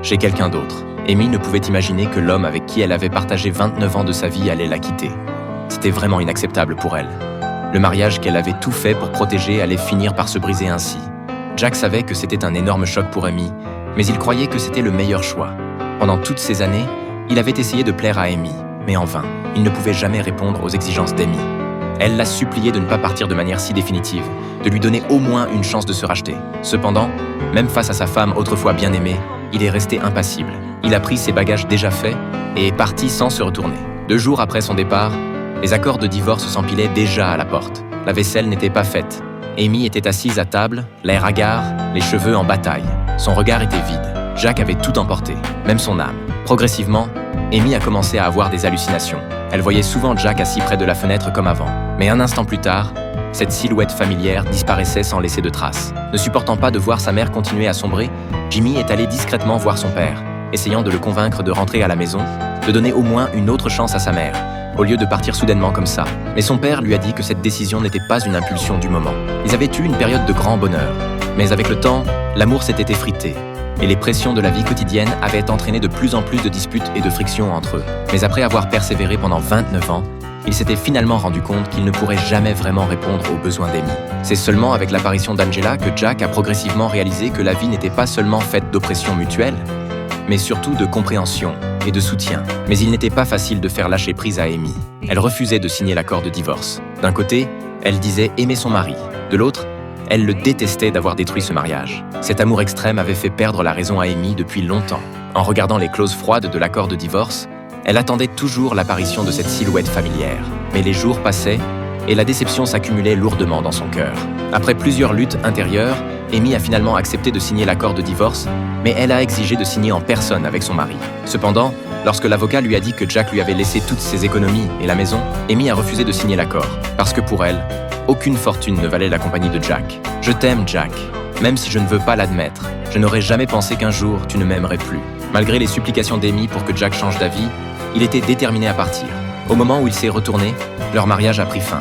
chez quelqu'un d'autre. Amy ne pouvait imaginer que l'homme avec qui elle avait partagé 29 ans de sa vie allait la quitter. C'était vraiment inacceptable pour elle. Le mariage qu'elle avait tout fait pour protéger allait finir par se briser ainsi. Jack savait que c'était un énorme choc pour Amy, mais il croyait que c'était le meilleur choix. Pendant toutes ces années, il avait essayé de plaire à Amy, mais en vain. Il ne pouvait jamais répondre aux exigences d'Amy. Elle l'a supplié de ne pas partir de manière si définitive, de lui donner au moins une chance de se racheter. Cependant, même face à sa femme autrefois bien aimée, il est resté impassible. Il a pris ses bagages déjà faits et est parti sans se retourner. 2 jours après son départ, les accords de divorce s'empilaient déjà à la porte. La vaisselle n'était pas faite. Amy était assise à table, l'air hagard, les cheveux en bataille. Son regard était vide. Jack avait tout emporté, même son âme. Progressivement, Amy a commencé à avoir des hallucinations. Elle voyait souvent Jack assis près de la fenêtre comme avant. Mais un instant plus tard, cette silhouette familière disparaissait sans laisser de traces. Ne supportant pas de voir sa mère continuer à sombrer, Jimmy est allé discrètement voir son père, essayant de le convaincre de rentrer à la maison, de donner au moins une autre chance à sa mère, au lieu de partir soudainement comme ça. Mais son père lui a dit que cette décision n'était pas une impulsion du moment. Ils avaient eu une période de grand bonheur. Mais avec le temps, l'amour s'était effrité, et les pressions de la vie quotidienne avaient entraîné de plus en plus de disputes et de frictions entre eux. Mais après avoir persévéré pendant 29 ans, il s'était finalement rendu compte qu'il ne pourrait jamais vraiment répondre aux besoins d'Amy. C'est seulement avec l'apparition d'Angela que Jack a progressivement réalisé que la vie n'était pas seulement faite d'oppression mutuelle, mais surtout de compréhension et de soutien. Mais il n'était pas facile de faire lâcher prise à Amy. Elle refusait de signer l'accord de divorce. D'un côté, elle disait aimer son mari. De l'autre, elle le détestait d'avoir détruit ce mariage. Cet amour extrême avait fait perdre la raison à Amy depuis longtemps. En regardant les clauses froides de l'accord de divorce, elle attendait toujours l'apparition de cette silhouette familière. Mais les jours passaient et la déception s'accumulait lourdement dans son cœur. Après plusieurs luttes intérieures, Amy a finalement accepté de signer l'accord de divorce, mais elle a exigé de signer en personne avec son mari. Cependant, lorsque l'avocat lui a dit que Jack lui avait laissé toutes ses économies et la maison, Amy a refusé de signer l'accord, parce que pour elle, aucune fortune ne valait la compagnie de Jack. « Je t'aime, Jack, même si je ne veux pas l'admettre. Je n'aurais jamais pensé qu'un jour tu ne m'aimerais plus. » Malgré les supplications d'Amy pour que Jack change d'avis, il était déterminé à partir. Au moment où il s'est retourné, leur mariage a pris fin.